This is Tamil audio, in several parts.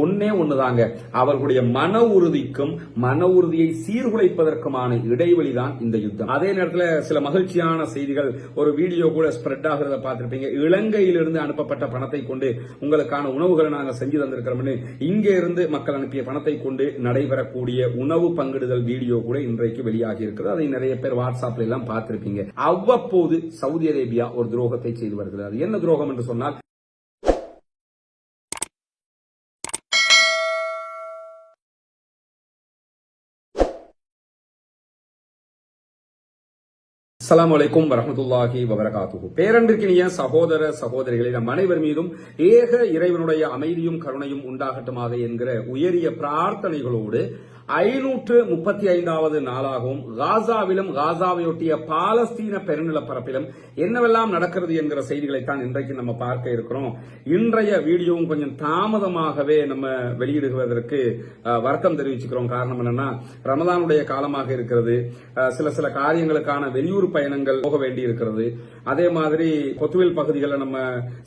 ஒன்னே ஒண்ணுதாங்க, அவர்களுடைய மன உறுதிக்கும் மன உறுதியை சீர்குலைப்பதற்குமான இடைவெளிதான் இந்த யுத்தம். அதே நேரத்தில் சில மகிழ்ச்சியான செய்திகள், ஒரு வீடியோ கூட ஸ்ப்ரெட் ஆகிறத பார்த்திருப்பீங்க. இலங்கையிலிருந்து அனுப்பப்பட்ட பணத்தை கொண்டு உங்களுக்கான உணவுகளை நாங்கள் செஞ்சு தந்திருக்கிறோம்னு இங்கே இருந்து மக்கள் அனுப்பிய பணத்தை கொண்டு நடைபெறக்கூடிய உணவு பங்கிடுதல் வீடியோ கூட இன்றைக்கு வெளியாகி இருக்கிறது. அதை நிறைய பேர் வாட்ஸ்அப்ல எல்லாம் பார்த்திருப்பீங்க. அவ்வப்போது சவுதி அரேபியா ஒரு துரோகத்தை செய்து வருகிறது. அது என்ன துரோகம் என்று சொன்னால், அஸ்ஸலாமு அலைக்கும் வரஹ்மத்துல்லாஹி வபரகாத்துஹு. பேரன்பிற்கினிய சகோதர சகோதரிகளை, நம் அனைவர் மீதும் ஏக இறைவனுடைய அமைதியும் கருணையும் உண்டாகட்டுமாக என்கிற உயரிய பிரார்த்தனைகளோடு 535வது நாளாகவும் காசாவிலும் காசாவையொட்டிய பாலஸ்தீன பெருநிலப்பரப்பிலும் என்னவெல்லாம் நடக்கிறது என்கிற செய்திகளைத்தான் இன்றைக்கு நம்ம பார்க்க இருக்கிறோம். இன்றைய வீடியோவும் கொஞ்சம் தாமதமாகவே நம்ம வெளியிடுவதற்கு வருத்தம் தெரிவிச்சுக்கிறோம். காரணம் என்னன்னா, ரமதானுடைய காலமாக இருக்கிறது. சில காரியங்களுக்கான வெளியூர் பயணங்கள் போக வேண்டி இருக்கிறது. அதே மாதிரி கொத்துவில் பகுதிகளில் நம்ம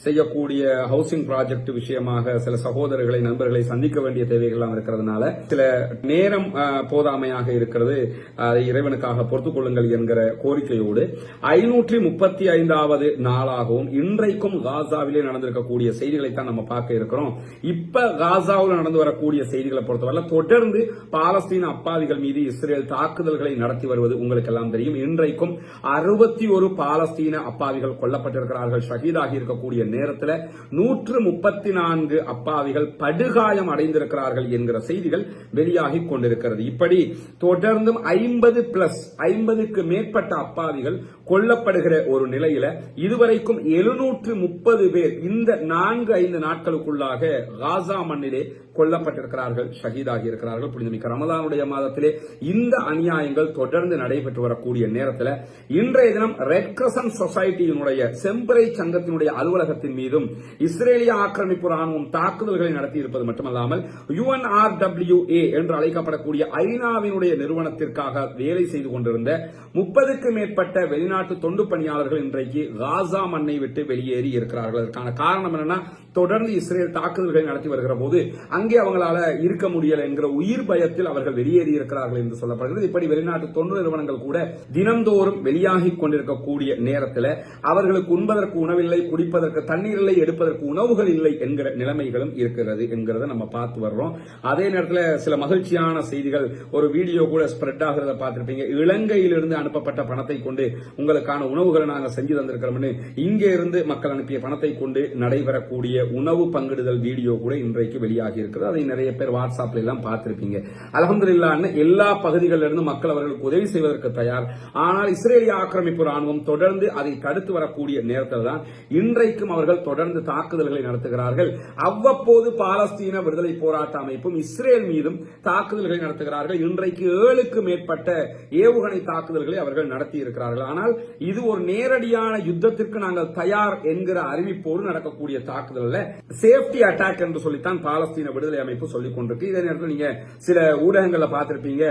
செய்யக்கூடிய ஹவுசிங் ப்ராஜெக்ட் விஷயமாக சில சகோதரர்களை நண்பர்களை சந்திக்க வேண்டிய தேவைகள் இருக்கிறதுனால சில நேரம் போதாமையாக இருக்கிறது. அதை இறைவனுக்காக பொறுத்துக் கொள்ளுங்கள் என்கிற கோரிக்கையோடு 535வது நாளாகவும் இன்றைக்கும் காசாவிலே நடந்திருக்கக்கூடிய செய்திகளைத்தான் நம்ம பார்க்க இருக்கிறோம். இப்ப காசாவில் நடந்து வரக்கூடிய செய்திகளை பொறுத்தவரை தொடர்ந்து பாலஸ்தீன அப்பாவிகள் மீது இஸ்ரேல் தாக்குதல்களை நடத்தி வருவது உங்களுக்கு எல்லாம் தெரியும். இன்றைக்கும் 61 பாலஸ்தீன அப்பாவிகள் கொல்லப்பட்டிருக்கிறார்கள். ஷஹீதாகி இருக்கக்கூடிய நேரத்தில் 134 அப்பாவிகள் படுகாயம் அடைந்திருக்கிறார்கள் என்கிற செய்திகள் வெளியாகி கொண்டிருக்கிறது. இப்படி தொடர்ந்தும் 50க்கு மேற்பட்ட அப்பாவிகள் கொல்லப்படுகிற ஒரு நிலையில இதுவரைக்கும் 730 பேர் இந்த 4-5 நாட்களுக்குள்ளாக காசா மண்ணிலே கொல்லப்பட்டிருக்கிறார்கள், ஷஹீதாகி இருக்கிறார்கள். புனிதமிக்க ரமலானுடைய மாதத்திலே இந்த அநியாயங்கள் தொடர்ந்து நடைபெற்று வரக்கூடிய நேரத்தில் இன்றைய தினம் ரெட் கிரசன்ட் சொசைட்டியினுடைய செம்பரை சங்கத்தினுடைய அலுவலகத்தின் மீதும் இஸ்ரேலிய ஆக்கிரமிப்பு ராணுவம் தாக்குதல்களை நடத்தி இருப்பது மட்டுமல்லாமல் UNRWA என்று அழைக்கப்படக்கூடிய ஐநாவினுடைய நிறுவனத்திற்காக வேலை செய்து கொண்டிருந்த 30க்கு மேற்பட்ட வெளிநாட்டு தொண்டு பணியாளர்கள் இன்றைக்கு காசா மண்ணை விட்டு வெளியேறி இருக்கிறார்கள். அதற்கான காரணம் என்னன்னா, தொடர்ந்து இஸ்ரேல் தாக்குதல்களை நடத்தி வருகிற போது அங்கே அவங்களால இருக்க முடியல என்கிற உயிர் பயத்தில் அவர்கள் வெளியேறி இருக்கிறார்கள் என்று சொல்லப்படுகிறது. இப்படி வெளிநாட்டு தொண்டு நிறுவனங்கள் கூட தினந்தோறும் வெளியாகி கொண்டிருக்கக்கூடிய நேரத்தில் அவர்களுக்கு உண்பதற்கு உணவில்லை, குடிப்பதற்கு தண்ணீர் இல்லை, எடுப்பதற்கு உணவுகள் இல்லை என்கிற நிலைமைகளும் இருக்கிறது என்கிறத நம்ம பார்த்து வர்றோம். அதே நேரத்தில் சில மகிழ்ச்சியான செய்திகள், ஒரு வீடியோ கூட ஸ்ப்ரெட் ஆகிறத பார்த்திருப்பீங்க. இலங்கையிலிருந்து அனுப்பப்பட்ட பணத்தை கொண்டு உங்களுக்கான உணவுகளை நாங்கள் செஞ்சு தந்திருக்கிறோம்னு இங்கே இருந்து மக்கள் அனுப்பிய பணத்தை கொண்டு நடைபெறக்கூடிய உணவு பங்கிடுதல் வீடியோ கூட இன்றைக்கு வெளியாகி இருக்கிறது. அதை நிறைய பேர் வாட்ஸ்அப்ல எல்லாம் பார்த்திருப்பீங்க. அல்ஹம்துலில்லாஹ், எல்லா பகுதிகளிலிருந்து மக்கள் அவர்களுக்கு உதவி செய்வதற்கு தயார். ஆனால் இஸ்ரேலிய ஆக்கிரமிப்பு ராணுவம் தொடர்ந்து அதை தடுத்து வரக்கூடிய நேரத்தில் தான் இன்றைக்கும் அவர்கள் தொடர்ந்து தாக்குதல்களை நடத்துகிறார்கள். அவ்வப்போது பாலஸ்தீன விடுதலை போராட்ட அமைப்பும் இஸ்ரேல் மீதும் தாக்குதல்களை நடத்துகிறார்கள். இன்றைக்கு 7க்கு மேற்பட்ட ஏவுகணை தாக்குதல்களை அவர்கள் நடத்தி இருக்கிறார்கள். ஆனால் இது ஒரு நேரடியான யுத்தத்திற்கு நாங்கள் தயார் என்கிற அறிவிப்போடு நடக்கக்கூடிய தாக்குதல், சேஃப்டி அட்டாக் என்று சொல்லித்தான் பாலஸ்தீன விடுதலை அமைப்பு சொல்லிக் கொண்டிருக்கு. இதே நேரத்தில் நீங்க சில ஊடகங்களில் பார்த்திருப்பீங்க,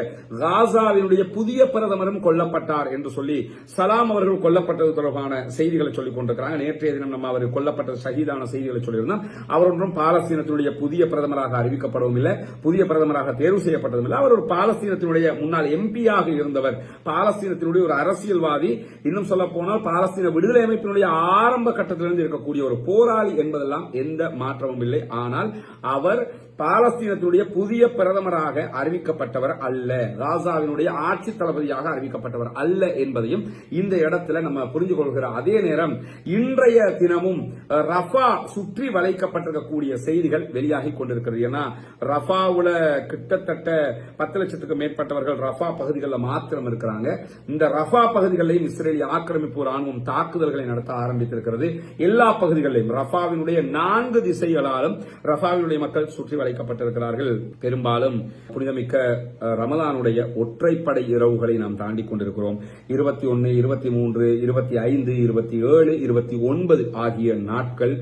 காசாவினுடைய புதிய பிரதமரும் கொல்லப்பட்டார் என்று சொல்லி சலாம் அவர்கள் கொல்லப்பட்டது தொடர்பான செய்திகளை சொல்லிக் கொண்டிருக்கிறாங்க. நேற்றைய தினம் நம்ம அவர் கொல்லப்பட்ட ஷஹீதான செய்திகளை சொல்லியிருந்தோம். அவர் ஒன்றும் பாலஸ்தீனத்தினுடைய புதிய பிரதமராக அறிவிக்கப்படவும் இல்லை, புதிய பிரதமராக தேர்வு செய்யப்பட்டதும் இல்லை. அவர் ஒரு பாலஸ்தீனத்தினுடைய முன்னாள் எம்பியாக இருந்தவர், பாலஸ்தீனத்தினுடைய ஒரு அரசியல்வாதி, இன்னும் சொல்ல போனால் பாலஸ்தீன விடுதலை அமைப்பினுடைய ஆரம்ப கட்டத்திலிருந்து இருக்கக்கூடிய ஒரு போராளி என்பதெல்லாம் எந்த மாற்றமும் இல்லை. ஆனால் அவர் பாலஸ்தீனத்தினுடைய புதிய பிரதமராக அறிவிக்கப்பட்டவர் அல்ல, காசாவினுடைய ஆட்சி தளபதியாக அறிவிக்கப்பட்டவர் அல்ல என்பதையும் இந்த இடத்துல நம்ம புரிந்து கொள்கிற அதே நேரம் இன்றைய தினமும் ரஃபா சுற்றி வளைக்கப்பட்டிருக்கக்கூடிய செய்திகள் வெளியாகி கொண்டிருக்கிறது. ஏன்னா ரஃபாவுல கிட்டத்தட்ட 10 லட்சத்துக்கு மேற்பட்டவர்கள் ரஃபா பகுதிகளில் மாத்திரம் இருக்கிறாங்க. இந்த ரஃபா பகுதிகளிலும் இஸ்ரேலிய ஆக்கிரமிப்பு ராணுவம் தாக்குதல்களை நடத்த ஆரம்பித்திருக்கிறது. எல்லா பகுதிகளிலும் ரஃபாவினுடைய 4 திசைகளாலும் ரஃபாவினுடைய மக்கள் சுற்றி வளைக்கப்பட்டிருக்கிறார்கள். பெரும்பாலும் புனிதமிக்க ரமலானுடைய ஒற்றைப்படை இரவுகளை நாம் தாண்டி கொண்டிருக்கிறோம். 21, 23, 25, 27, 29 ஆகிய நாட்கள்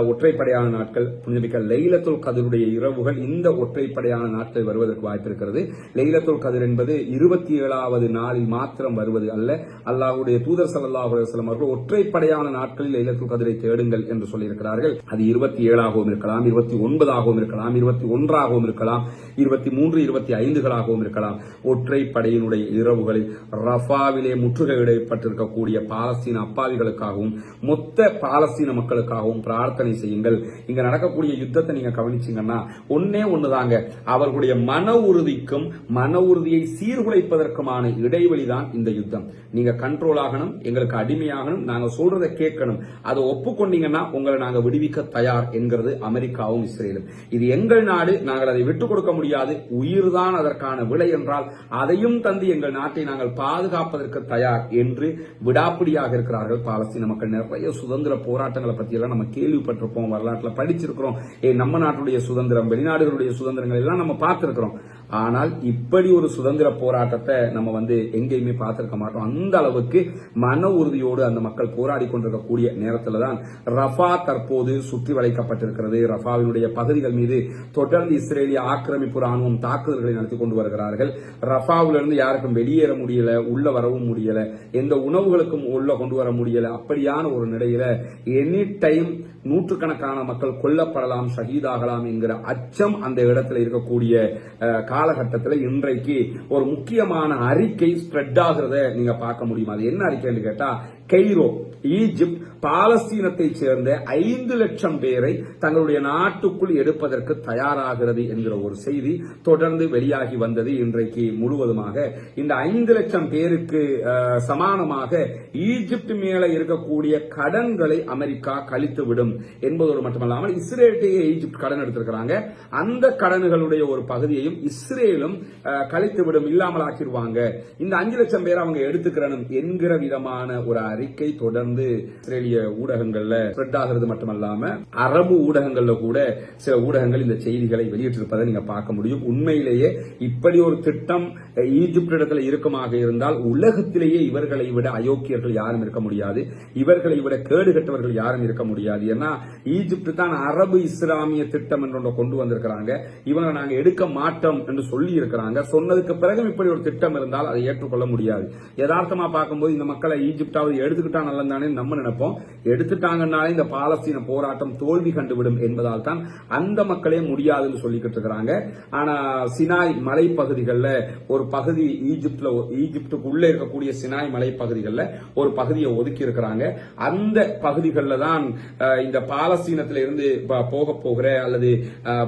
ஒற்றைப்படையான நாட்கள். புனிதமிக்க லைலத்துல் கத்ருடைய இரவுகள் இந்த ஒற்றைப்படையான நாட்கள் வருவதற்கு வாய்ப்பிருக்கிறது. லைலத்துல் கத்ர் என்பது 27வது நாளில் மாத்திரம் வருவது அல்ல. அல்லாஹ்வுடைய தூதர் ஸல்லல்லாஹு அலைஹி வஸல்லம் அவர்கள் ஒற்றைப்படையான நாட்களில் லைலத்துல் கத்ரை தேடுங்கள் என்று சொல்லியிருக்கிறார்கள். அது 27ஆகவும் இருக்கலாம், 29ஆகவும் இருக்கலாம், 21ஆகவும் இருக்கலாம், 23, 25களாகவும் இருக்கலாம். ஒற்றை படையினுடைய இரவுகளில் ரஃபாவிலே முற்றுகையிடப்பட்டிருக்கக்கூடிய பாலஸ்தீன அப்பாவிகளுக்காகவும் மொத்த பாலஸ்தீன மக்களுக்காகவும் பிரார்த்தனை செய்யுங்கள். இங்க நடக்கக்கூடிய யுத்தத்தை நீங்க கவனிச்சீங்கன்னா ஒன்னே ஒண்ணுதாங்க, அவர்களுடைய மன உறுதிக்கும் மன உறுதியை சீர்குலைப்பதற்குமான இடைவெளிதான் இந்த யுத்தம். நீங்க கண்ட்ரோல் ஆகணும், எங்களுக்கு அடிமையாகணும், நாங்க சொல்றதை கேட்கணும், அதை ஒப்புக்கொண்டீங்கன்னா உங்களை நாங்க விடுவிக்க தயார் என்கிறது அமெரிக்காவும் இஸ்ரேலும். இது எங்கள் நாடு, நாங்கள் அதை விட்டுக் கொடுக்க முடியாது, உயிர்தான் அதற்கான விலை என்றால் அதையும் தந்து எங்கள் நாட்டை நாங்கள் பாதுகாப்பதற்கு தயார் என்று விடாப்பிடியாக இருக்கிறார்கள் பாலஸ்தீன மக்கள். நிறைய சுதந்திர போராட்டங்களை பத்தி எல்லாம் நம்ம கேள்விப்பட்டிருப்போம், வரலாற்றில் படிச்சிருக்கிறோம். நம்ம நாட்டுடைய சுதந்திரம், வெளிநாடுகளுடைய சுதந்திரங்கள் எல்லாம் நம்ம பார்த்திருக்கிறோம். ஆனால் இப்படி ஒரு சுதந்திர போராட்டத்தை நம்ம எங்கேயுமே பார்த்திருக்க மாட்டோம். அந்த அளவுக்கு மன உறுதியோடு அந்த மக்கள் போராடி கொண்டிருக்கக்கூடிய நேரத்தில் தான் ரஃபா தற்போது சுற்றி வளைக்கப்பட்டிருக்கிறது. ரஃபாவினுடைய பகுதிகள் மீது தொடர்ந்து இஸ்ரேலிய ஆக்கிரமிப்பு ராணுவம் தாக்குதல்களை நடத்தி கொண்டு வருகிறார்கள். ரஃபாவிலிருந்து யாருக்கும் வெளியேற முடியல, உள்ள வரவும் முடியல, எந்த உணவுகளுக்கும் உள்ள கொண்டு வர முடியல. அப்படியான ஒரு நிலையில எனி டைம் நூற்றுக்கணக்கான மக்கள் கொல்லப்படலாம், ஷஹீதாகலாம் என்கிற அச்சம் அந்த இடத்துல இருக்கக்கூடிய காலகட்டத்தில் இன்றைக்கு ஒரு முக்கியமான அறிக்கை ஸ்ப்ரெட் ஆகிறத நீங்க பார்க்க முடியும். அது என்ன அறிக்கைன்னு கேட்டா, கெய்ரோ ஈஜிப்ட் பாலஸ்தீனத்தை சேர்ந்த 5 லட்சம் பேரை தங்களுடைய நாட்டுக்குள் எடுப்பதற்கு தயாராகிறது என்கிற ஒரு செய்தி தொடர்ந்து வெளியாகி வந்தது. இன்றைக்கு முழுவதுமாக இந்த 5 லட்சம் பேருக்கு சமானமாக ஈஜிப்ட் மேல இருக்கக்கூடிய கடன்களை அமெரிக்கா கழித்துவிடும் என்பதோடு மட்டுமல்லாமல் இஸ்ரேல்கிட்டயே ஈஜிப்ட் கடன் எடுத்திருக்கிறாங்க. அந்த கடன்களுடைய ஒரு பகுதியையும் இஸ்ரேலும் கழித்துவிடும், இல்லாமல் ஆக்கிடுவாங்க. இந்த 5 லட்சம் பேர் அவங்க எடுத்துக்கிறனும் என்கிற விதமான ஒரு அறிக்கை தொடர்ந்து இஸ்ரேலிய ஊடகங்கள்ல ஸ்ப்ரெட் ஆகிறது மட்டுமல்லாம அரபு ஊடகங்கள்ல கூட சில ஊடகங்கள் இந்த செய்திகளை வெளியிட்டிருப்பதை நீங்க பார்க்க முடியும். உண்மையிலேயே இப்படி ஒரு திட்டம் ஈஜிப்ட் இடத்துல இருக்குமாக இருந்தால் உலகத்திலேயே இவர்களை விட அயோக்கியர்கள் யாரும் இருக்க முடியாது, இவர்களை விட கேடு கட்டவர்கள் யாரும் இருக்க முடியாது. ஏன்னா ஈஜிப்ட் தான் அரபு இஸ்லாமிய திட்டம் என்று கொண்டு வந்திருக்கிறாங்க. இவங்க நாங்க எடுக்க மாட்டோம் என்று சொல்லி இருக்கிறாங்க. சொன்னதுக்கு பிறகு இப்படி ஒரு திட்டம் இருந்தால் அதை ஏற்றுக்கொள்ள முடியாது. யதார்த்தமா பார்க்கும்போது இந்த மக்களை ஈஜிப்டாவது எடுத்துக்கிட்டா நல்லதானே நம்ம நினைப்போம். எடுத்துட்டாங்கன்னாலே இந்த பாலஸ்தீன போராட்டம் தோல்வி கண்டுவிடும் என்பதால் தான் அந்த மக்களே முடியாதுன்னு சொல்லிக்கிட்டு இருக்கிறாங்க. ஆனா சினாய் மலைப்பகுதிகளில் ஒரு பகுதி, ஈஜிப்டுக்கு உள்ள இருக்கக்கூடிய சினாய் மலைப்பகுதிகளில் ஒரு பகுதியை ஒதுக்கி இருக்கிறாங்க. அந்த பகுதிகளில் தான் இந்த பாலஸ்தீனத்தில் இருந்து போக போகிற அல்லது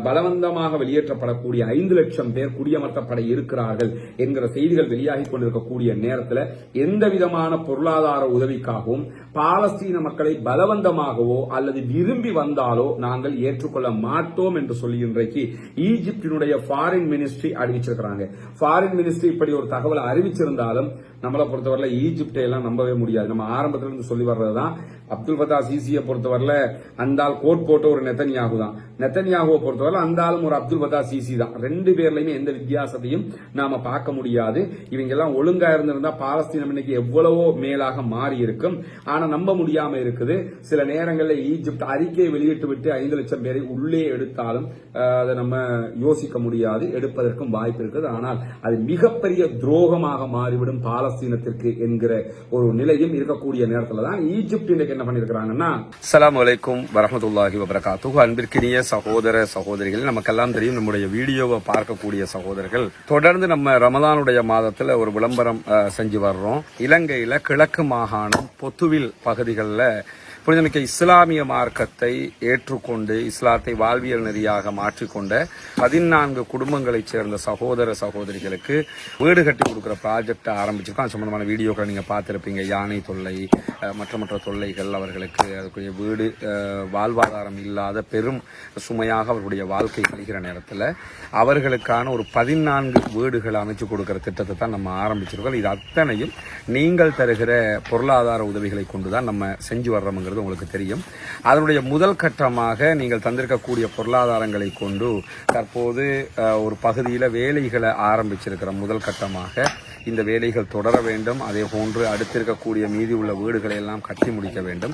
பலவந்தமாக வெளியேற்றப்படக்கூடிய 5 லட்சம் பேர் குடியமர்த்தப்பட இருக்கிறார்கள் என்கிற செய்திகள் வெளியாகி கொண்டிருக்கக்கூடிய நேரத்தில் எந்த விதமான பொருளாதார உதவிக்காகவும் பாலஸ்தீன மக்களை பலவந்தமாகவோ அல்லது விரும்பி வந்தாலோ நாங்கள் ஏற்றுக்கொள்ள மாட்டோம் என்று சொல்லி இன்றைக்கு ஈஜிப்டினுடைய ஃபாரின் மினிஸ்ட்ரி அறிவிச்சிருக்கிறாங்க. ஃபாரின் மினிஸ்ட்ரி இப்படி ஒரு தகவலை அறிவிச்சிருந்தாலும் நம்மளை பொறுத்தவரை ஈஜிப்டை எல்லாம் நம்பவே முடியாது. நம்ம ஆரம்பத்திலிருந்து சொல்லி வர்றதுதான், அப்துல் ஃபத்தா சிசியை பொறுத்தவரையில அந்த ஆள் கோட் போட்ட ஒரு நெத்தன்யாகு தான், நெத்தன்யாகுவை பொறுத்தவரை அந்த ஆளும் ஒரு அப்துல் ஃபத்தா சிசி தான். 2 பேர்லயுமே எந்த வித்தியாசத்தையும் நாம பார்க்க முடியாது. இவங்க எல்லாம் ஒழுங்கா இருந்திருந்தா பாலஸ்தீனம் இன்னைக்கு எவ்வளவோ மேலாக மாறி இருக்கும். ஆனா நம்ப முடியாம இருக்குது. சில நேரங்களில் ஈஜிப்ட் அறிக்கையை வெளியிட்டு விட்டு 5 லட்சம் பேரை உள்ளே எடுத்தாலும் அதை நம்ம யோசிக்க முடியாது, எடுப்பதற்கும் வாய்ப்பு இருக்குது. ஆனால் அது மிகப்பெரிய துரோகமாக மாறிவிடும் பாலஸ்தீனத்திற்கு என்கிற ஒரு நிலையும் இருக்கக்கூடிய நேரத்தில் தான் ஈஜிப்ட் இன்னைக்கு என்ன பண்ணிருக்காங்கன்னா, அஸ்ஸலாமு அலைக்கும் வரஹ்மத்துல்லாஹி வபரகாத்துஹு. அன்பிற்கினிய சகோதர சகோதரிகள், நமக்கெல்லாம் தெரியும், நம்முடைய வீடியோவை பார்க்கக்கூடிய சகோதரர்கள் தொடர்ந்து நம்ம ரமலானுடைய மாதத்துல ஒரு விளம்பரம் செஞ்சு வர்றோம். இலங்கையில கிழக்கு மாகாணம் பொத்துவில் பகுதிகளில் புனிதமிக்க இஸ்லாமிய மார்க்கத்தை ஏற்றுக்கொண்டு இஸ்லாத்தை வாழ்வியல் நெறியாக மாற்றிக்கொண்ட 14 குடும்பங்களைச் சேர்ந்த சகோதர சகோதரிகளுக்கு வீடு கட்டி கொடுக்குற ப்ராஜெக்ட் ஆரம்பிச்சிருக்கோம். அது சம்பந்தமான வீடியோக்களை நீங்க பார்த்திருப்பீங்க. யானை தொல்லை, மற்ற தொல்லைகள், அவர்களுக்கு அதுக்குரிய வீடு, வாழ்வாதாரம் இல்லாத பெரும் சுமையாக அவர்களுடைய வாழ்க்கை கழிக்கிற நேரத்தில் அவர்களுக்கான ஒரு 14 வீடுகள் அமைச்சு கொடுக்கிற திட்டத்தை தான் நம்ம ஆரம்பிச்சிருக்கோம். இது அத்தனையும் நீங்கள் தருகிற பொருளாதார உதவிகளை கொண்டுதான் நம்ம செஞ்சு வர்றோம்ங்கிறது உங்களுக்கு தெரியும். அதனுடைய முதல் கட்டமாக நீங்கள் தந்திருக்கக்கூடிய பொருளாதாரங்களை கொண்டு தற்போது ஒரு பகுதியில் வேலைகளை ஆரம்பிச்சிருக்கிற முதல் கட்டமாக இந்த வேலைகள் தொடர வேண்டும். அதே போன்று அடுத்திருக்கக்கூடிய மீதி உள்ள வீடுகளை எல்லாம் கட்டி முடிக்க வேண்டும்.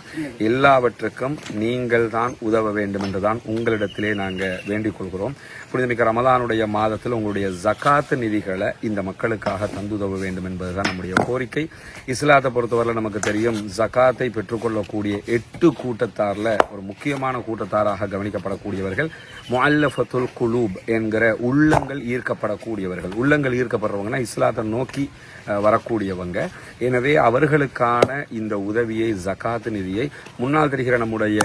எல்லாவற்றுக்கும் நீங்கள் தான் உதவ வேண்டும் என்றுதான் உங்களிடத்திலே நாங்கள் வேண்டிக் கொள்கிறோம். புனிதமிக்க ரமலானுடைய மாதத்தில் உங்களுடைய ஜகாத் நிதிகளை இந்த மக்களுக்காக தந்துதவ வேண்டும் என்பதுதான் நம்முடைய கோரிக்கை. இஸ்லாத்தை பொறுத்தவரை நமக்கு தெரியும், ஜகாத்தை பெற்றுக்கொள்ளக்கூடிய 8 கூட்டத்தாரில் ஒரு முக்கியமான கூட்டத்தாராக கவனிக்கப்படக்கூடியவர்கள் முஅல்லஃபத்துல் குலூப் என்கிற உள்ளங்கள் ஈர்க்கப்படக்கூடியவர்கள். உள்ளங்கள் ஈர்க்கப்படுறவங்கன்னா இஸ்லாத்தை நோக்கி வரக்கூடியவங்க. எனவே அவர்களுக்கான இந்த உதவியை, ஜகாத் நிதியை முன்னால் தெரிகிற நம்முடைய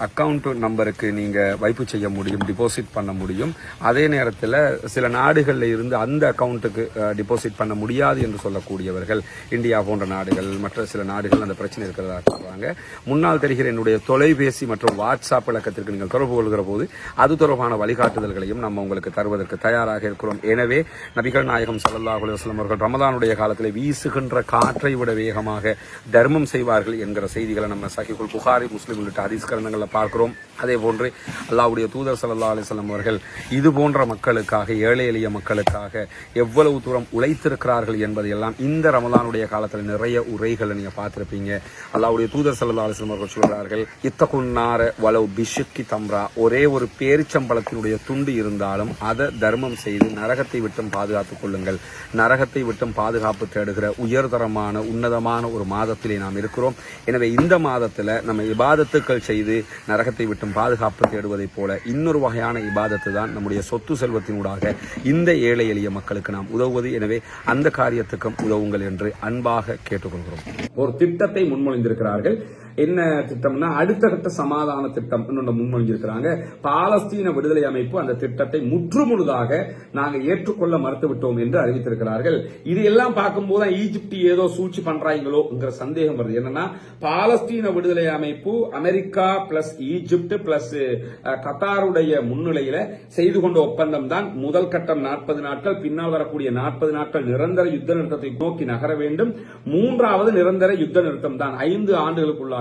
அக்கவுண்ட் நம்பருக்கு நீங்க வைப்பு செய்ய முடியும், டிபாசிட் பண்ண முடியும். அதே நேரத்தில் சில நாடுகளில் இருந்து அந்த அக்கவுண்ட்டுக்கு டிபாசிட் பண்ண முடியாது என்று சொல்லக்கூடியவர்கள், இந்தியா போன்ற நாடுகள், மற்ற சில நாடுகள் அந்த பிரச்சனை இருக்கிறதா சொல்றாங்க. முன்னால் தெரிகிற என்னுடைய தொலைபேசி மற்றும் வாட்ஸ்அப் இலக்கத்திற்கு நீங்கள் தொடர்பு கொள்கிற போது அது தொடர்பான வழிகாட்டுதல்களையும் நம்ம உங்களுக்கு தருவதற்கு தயாராக இருக்கிறோம். எனவே நபிகள் நாயகம் ஸல்லல்லாஹு அலைஹி வஸல்லம் அவர்கள் ரமலானுடைய காலத்தில் வீசுகின்ற காற்றை விட வேகமாக தர்மம் செய்வார்கள் என்கிற செய்திகளை நம்ம சஹீஹுல் புகாரி, முஸ்லிம் உள்ளிட்ட ஹதீஸ் கிரந்தங்களில் பார்க்கிறோம். அதே போன்று அல்லாஹ்வுடைய தூதர் ஸல்லல்லாஹு அலைஹி வஸல்லம் அவர்கள் இது போன்ற மக்களுக்காக, ஏழை எளிய மக்களுக்காக எவ்வளவு தூரம் உழைத்திருக்கிறார்கள் என்பதையெல்லாம் இந்த ரமலானுடைய காலத்தில் நிறைய உரைகளை நீங்க பார்த்திருப்பீங்க. அல்லாஹ்வுடைய தூதர் ஸல்லல்லாஹு அலைஹி வஸல்லம் அவர்கள் சொல்கிறார்கள், இத்தகுன்னார வலவ் பிஷுக்கி தம்ரா, ஒரே ஒரு பேரிச்சம்பழத்தினுடைய துண்டு இருந்தாலும் அதை தர்மம் செய்து நரகத்தை விட்டும் பாதுகாத்துக் கொள்ளுங்கள். நரகத்தை விட்டும் பாதுகாப்பு தேடுகிற உயர்தரமான உன்னதமான ஒரு மாதத்திலே நாம் இருக்கிறோம். எனவே இந்த மாதத்தில் நம்ம இபாதத்துக்கள் செய்து நரகத்தை விட்டும் பாதுகாப்பு தேடுவதைப் போல இன்னொரு வகையான இபாதத்து தான் நம்முடைய சொத்து செல்வத்தினூடாக இந்த ஏழை எளிய மக்களுக்கு நாம் உதவுவது. எனவே அந்த காரியத்துக்கும் உதவுங்கள் என்று அன்பாக கேட்டுக்கொள்கிறோம். ஒரு திட்டத்தை முன்மொழிந்திருக்கிறார்கள். என்ன திட்டம்னா, அடுத்த கட்ட சமாதான திட்டம் முன்மொழிஞ்சிருக்கிறாங்க. பாலஸ்தீன விடுதலை அமைப்பு அந்த திட்டத்தை முற்றுமுழுதாக நாங்கள் ஏற்றுக்கொள்ள மறுத்துவிட்டோம் என்று அறிவித்திருக்கிறார்கள். இது எல்லாம் பார்க்கும்போது ஈஜிப்ட் ஏதோ சூழ்ச்சி பண்றாங்களோங்கிற சந்தேகம் வருது. என்னன்னா, பாலஸ்தீன விடுதலை அமைப்பு அமெரிக்கா பிளஸ் ஈஜிப்ட் பிளஸ் கத்தாருடைய முன்னிலையில செய்து கொண்ட ஒப்பந்தம் தான். முதல் கட்டம் 40 நாட்கள், பின்னால் வரக்கூடிய 40 நாட்கள் நிரந்தர யுத்த நிறுத்தத்தை நோக்கி நகர வேண்டும். 3வது நிரந்தர யுத்த நிறுத்தம் தான். 5 ஆண்டுகளுக்குள்ள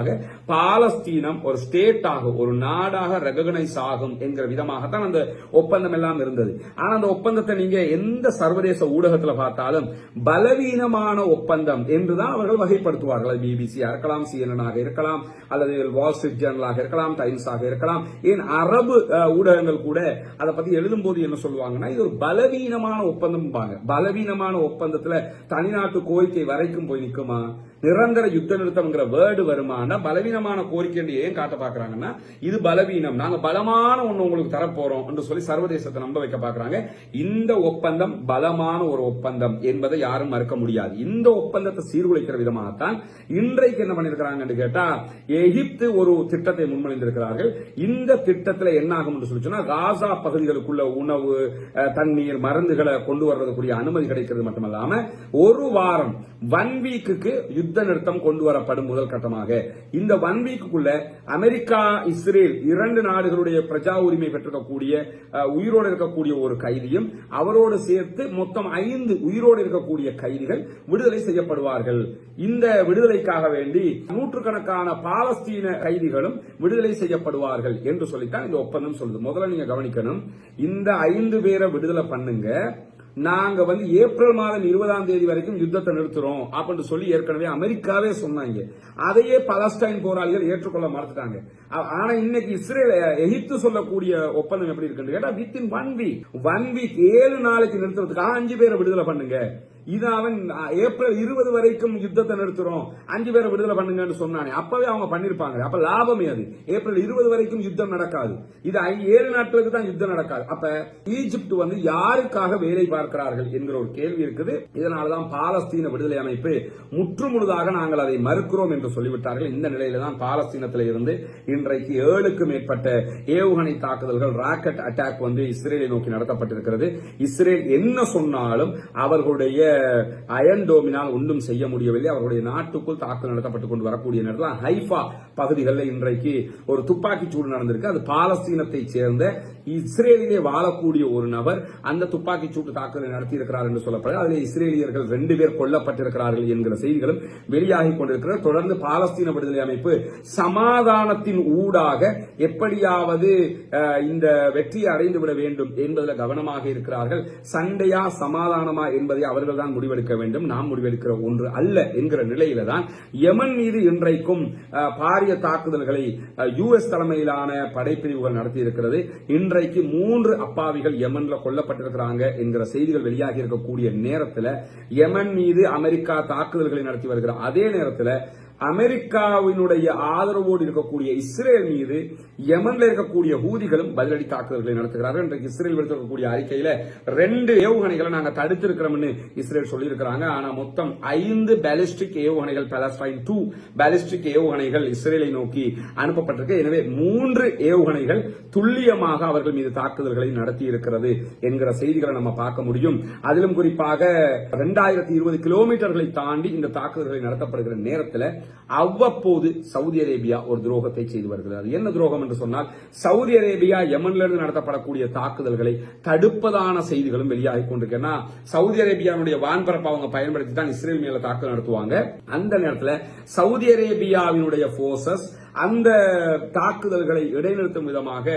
பாலஸ்தீனம் ஒரு ஸ்டேட் ஆகும், ஒரு நாடாக ரெகக்னைஸ் ஆகும் என்கிற விதமாகத்தான் அந்த ஒப்பந்தம் எல்லாம் இருந்தது. ஆனா அந்த ஒப்பந்தத்தை நீங்க எந்த சர்வதேச ஊடகத்தில் பார்த்தாலும் பலவீனமான ஒப்பந்தம் என்றுதான் அவர்கள் வகைப்படுத்துவார்கள். பிபிசி இருக்கலாம், CNN ஆக இருக்கலாம், அல்லது வால் ஸ்ட்ரீட் ஜேர்னலாக இருக்கலாம், டைம்ஸ் ஆக இருக்கலாம். ஏன் அரபு ஊடகங்கள் கூட அதை பத்தி எழுதும் போது என்ன சொல்லுவாங்கன்னா, இது ஒரு பலவீனமான ஒப்பந்தம். பலவீனமான ஒப்பந்தத்துல தனிநாட்டு கோரிக்கை வரைக்கும் போய் நிக்குமா? நிரந்தர யுத்த நிறுத்தம்ங்கிற வேர்டு வருமானா பலவீனமான கோரிக்கை ஏன் காட்ட பாக்குறாங்கன்னா, இது பலவீனம், நாங்க பலமான ஒண்ணு உங்களுக்கு தரப்போறோம் என்று சொல்லி சர்வதேசத்தை நம்ப வைக்க பாக்குறாங்க. இந்த ஒப்பந்தம் பலமான ஒரு ஒப்பந்தம் என்பதை யாரும் மறுக்க முடியாது. இந்த ஒப்பந்தத்தை சீர்குலைக்கிற விதமாகத்தான் இன்றைக்கு என்ன பண்ணிருக்கிறாங்க கேட்டா, எகிப்து ஒரு திட்டத்தை முன்மொழிந்திருக்கிறார்கள். இந்த திட்டத்தில் என்ன ஆகும் என்று சொல்லி சொன்னா, காசா பகுதிகளுக்குள்ள உணவு, தண்ணீர், மருந்துகளை கொண்டு வர்றதுக்குரிய அனுமதி கிடைக்கிறது மட்டுமல்லாம, ஒரு வாரம் 1 வீக்குக்கு யுத்த நிறுத்தம் கொண்டு வரப்படும். முதல் கட்டமாக இந்த 1 வீக்குள்ள அமெரிக்கா, இஸ்ரேல் 2 நாடுகளுடைய பிரஜா உரிமை பெற்றிருக்கக்கூடிய உயிரோடு இருக்கக்கூடிய ஒரு கைதியும் அவரோடு சேர்த்து மொத்தம் 5 உயிரோடு இருக்கக்கூடிய கைதிகள் விடுதலை செய்யப்படுவார்கள். இந்த விடுதலைக்காக வேண்டி நூற்றுக்கணக்கான பாலஸ்தீன கைதிகளும் விடுதலை செய்யப்படுவார்கள் என்று சொல்லித்தான் இந்த ஒப்பந்தம் சொல்லுது. முதல்ல நீங்க கவனிக்கணும், இந்த 5 பேரை விடுதலை பண்ணுங்க, நாங்க ஏப்ரல் மாதம் 20ஆம் தேதி வரைக்கும் யுத்தத்தை நிறுத்துறோம் அப்படின்னு சொல்லி ஏற்கனவே அமெரிக்காவே சொன்னாங்க. அதையே பலஸ்டைன் போராளிகள் ஏற்றுக்கொள்ள மறுத்துட்டாங்க. ஆனா இன்னைக்கு இஸ்ரேல், எகிப்து சொல்லக்கூடிய ஒப்பந்தம் எப்படி இருக்கு கேட்டா, வித்தின் 1 வீக் 7 நாளைக்கு நிறுத்துறதுக்காக 5 பேரை விடுதலை பண்ணுங்க. இது அவன் ஏப்ரல் 20 வரைக்கும் யுத்தத்தை நிறுத்துறோம், 5 பேரை விடுதலை பண்ணுங்கன்னு சொன்னானே, அப்பவே அவங்க பண்ணிருப்பாங்க. அப்ப லாபமே அது. ஏப்ரல் 20 வரைக்கும் யுத்தம் நடக்காது, இது 7 நாட்களுக்கு தான் யுத்தம் நடக்காது. அப்ப ஈஜிப்ட் யாருக்காக வேலை பார்க்கிறார்கள் என்கிற ஒரு கேள்வி இருக்குது. இதனாலதான் பாலஸ்தீன விடுதலை அமைப்பு முற்றுமுழுதாக நாங்கள் அதை மறுக்கிறோம் என்று சொல்லிவிட்டார்கள். இந்த நிலையில தான் பாலஸ்தீனத்தில் இருந்து இன்றைக்கு 7க்கும் மேற்பட்ட ஏவுகணை தாக்குதல்கள், ராக்கெட் அட்டாக் இஸ்ரேலை நோக்கி நடத்தப்பட்டிருக்கிறது. இஸ்ரேல் என்ன சொன்னாலும் அவர்களுடைய அயன் டோமினால் ஒன்றும் செய்ய முடியவில்லை. அவர்களுடைய நாட்டுக்குள் தாக்குதல் நடத்தப்பட்டுக் கொண்டு வரக்கூடிய நேரத்தில் ஹைஃபா பகுதிகளில் இன்றைக்கு ஒரு துப்பாக்கி சூடு நடந்திருக்கு. அது பாலஸ்தீனத்தை சேர்ந்த இஸ்ரேலிலே வாழக்கூடிய ஒரு நபர் அந்த துப்பாக்கி சூட்டு தாக்குதலை நடத்தியிருக்கிறார் என்று சொல்லப்படுகிறது. அதில் இஸ்ரேலியர்கள் 2 பேர் கொல்லப்பட்டிருக்கிறார்கள் என்கிற செய்திகளும் வெளியாகி கொண்டிருக்கிறது. தொடர்ந்து பாலஸ்தீன விடுதலை அமைப்பு சமாதானத்தின் ஊடாக எப்படியாவது இந்த வெற்றியை அடைந்துவிட வேண்டும் என்பதில் கவனமாக இருக்கிறார்கள். சண்டையா சமாதானமா என்பதை அவர்கள் தான் முடிவெடுக்க வேண்டும், நாம் முடிவெடுக்கிற ஒன்று அல்ல என்கிற நிலையில தான் யமன் மீது இன்றைக்கும் பாரிய தாக்குதல்களை யுஎஸ் தலைமையிலான படைப்பிரிவுகள் நடத்தி இருக்கிறது. இன்றைக்கு 3 அப்பாவிகள் யமன்ல கொல்லப்பட்டிருக்கிறாங்க என்கிற செய்திகள் வெளியாகி இருக்கக்கூடிய நேரத்தில் யமன் மீது அமெரிக்கா தாக்குதல்களை நடத்தி வருகிற அதே நேரத்தில் அமெரிக்காவினுடைய ஆதரவோடு இருக்கக்கூடிய இஸ்ரேல் மீது யமன்ல இருக்கக்கூடிய ஹூதிகளும் பதிலடி தாக்குதல்களை நடத்துகிறார்கள். இன்றைக்கு இஸ்ரேல் விடுத்திருக்கக்கூடிய அறிக்கையில 2 ஏவுகணைகளை நாங்கள் தடுத்திருக்கிறோம்னு இஸ்ரேல் சொல்லியிருக்கிறாங்க. ஆனா மொத்தம் 5 பாலிஸ்டிக் ஏவுகணைகள், பாலஸ்டைன் 2 பாலிஸ்டிக் ஏவுகணைகள் இஸ்ரேலை நோக்கி அனுப்பப்பட்டிருக்கு. எனவே 3 ஏவுகணைகள் துல்லியமாக அவர்கள் மீது தாக்குதல்களை நடத்தி இருக்கிறது என்கிற செய்திகளை நம்ம பார்க்க முடியும். அதிலும் குறிப்பாக 2020 கிலோமீட்டர்களை தாண்டி இந்த தாக்குதல்களை நடத்தப்படுகிற நேரத்தில் அவ்வப்போது சவுதி அரேபியா ஒரு துரோகத்தை செய்து வருகிறது. என்ன துரோகம் என்று சொன்னால், சவுதி அரேபியா யமனிலிருந்து நடத்தப்படக்கூடிய தாக்குதல்களை தடுப்பதான செய்திகளும் வெளியாகி கொண்டிருக்கின்றன. சவுதி அரேபியாவுடைய வான்பரப்பை அவங்க பயன்படுத்தி தான் இஸ்ரேல் மேல தாக்குதல் நடத்துவாங்க. அந்த நேரத்தில் சவுதி அரேபியாவினுடைய போர்சஸ் அந்த தாக்குதல்களை இடைநிறுத்தும் விதமாக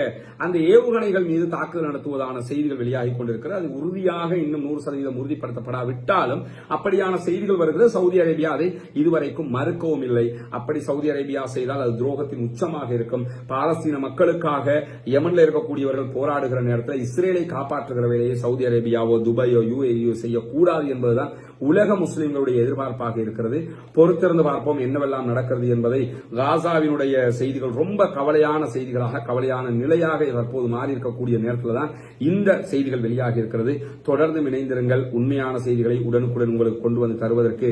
அந்த ஏவுகணைகள் மீது தாக்குதல் நடத்துவதான செய்திகள் வெளியாகி கொண்டிருக்கிறது. அது உறுதியாக இன்னும் 100% உறுதிப்படுத்தப்படாவிட்டாலும் அப்படியான செய்திகள் வருகிறது. சவுதி அரேபியா அதை இதுவரைக்கும் மறுக்கவும் இல்லை. அப்படி சவுதி அரேபியா செய்தால் அது துரோகத்தின் உச்சமாக இருக்கும். பாலஸ்தீன மக்களுக்காக யமன்ல இருக்கக்கூடியவர்கள் போராடுகிற நேரத்தில் இஸ்ரேலை காப்பாற்றுகிற வேலையை சவுதி அரேபியாவோ துபாயோ யுஏஇயோ செய்யக்கூடாது என்பதுதான் உலக முஸ்லிம்களுடைய எதிர்பார்ப்பாக இருக்கிறது. பொறுத்திருந்து பார்ப்போம் என்னவெல்லாம் நடக்கிறது என்பதை. காசாவினுடைய செய்திகள் ரொம்ப கவலையான செய்திகளாக, கவலையான நிலையாக தற்போது மாறி இருக்கக்கூடிய நேரத்தில் தான் இந்த செய்திகள் வெளியாகி இருக்கிறது. தொடர்ந்து இணைந்திருங்கள். உண்மையான செய்திகளை உடனுக்குடன் உங்களுக்கு கொண்டு வந்து தருவதற்கு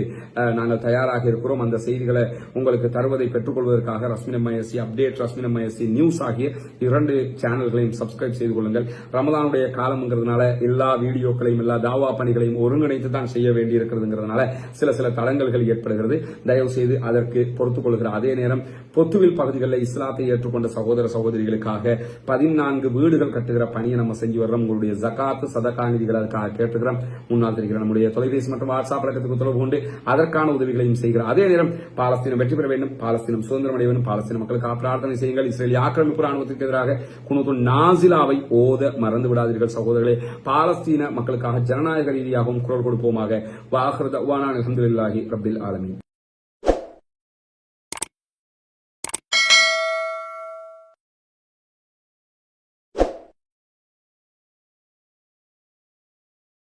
நாங்கள் தயாராக இருக்கிறோம். அந்த செய்திகளை உங்களுக்கு தருவதை பெற்றுக்கொள்வதற்காக ரஸ்மினம்எஸ்சி அப்டேட், ரஸ்மினம்எஸ்சி நியூஸ் ஆகிய 2 சேனல்களையும் சப்ஸ்கிரைப் செய்து கொள்ளுங்கள். ரமதானுடைய காலம்ங்கிறதுனால எல்லா வீடியோக்களையும் எல்லா தாவா பணிகளையும் ஒருங்கிணைத்து தான் செய்ய வேண்டியிருக்கிறதுங்கிறதுனால சில தடங்கல்கள் ஏற்படுகிறது. தயவு செய்து அதற்கு பொறுத்துக் கொள்கிற அதே நேரம் பொத்துவில் பகுதிகளில் இஸ்லாத்தை ஏற்றுக்கொண்ட சகோதர சகோதரிகளுக்காக 14 வீடுகள் கட்டுகிற பணியை நம்ம செஞ்சு வர்றோம். உங்களுடைய ஜகாத்து சதகா நிதிகள் அதுக்காக கேட்டுக்கிறோம். முன்னால் தெரிகிற நம்முடைய தொலைபேசி மற்றும் வாட்ஸ்அப் பழக்கத்துக்கு தொடர்பு கொண்டு அதற்கான உதவிகளையும் செய்கிற அதே நேரம் பாலஸ்தீனம் வெற்றி பெற வேண்டும், பாலஸ்தீனம் சுதந்திரம் அடைய வேண்டும், பாலஸ்தீன மக்களுக்காக பிரார்த்தனை செய்யுங்கள். இஸ்ரேலிய ஆக்கிரமிப்பு ராணுவத்திற்கு எதிராக குனூத்துன் நாசிலாவை ஓத மறந்து விடாதீர்கள் சகோதரர்களே. பாலஸ்தீன மக்களுக்காக ஜனநாயக ரீதியாகவும் குரல் கொடுப்போமாக. வாஹிர் தஅவானா அல்ஹம்துலில்லாஹி ரப்பில் ஆலமீன்.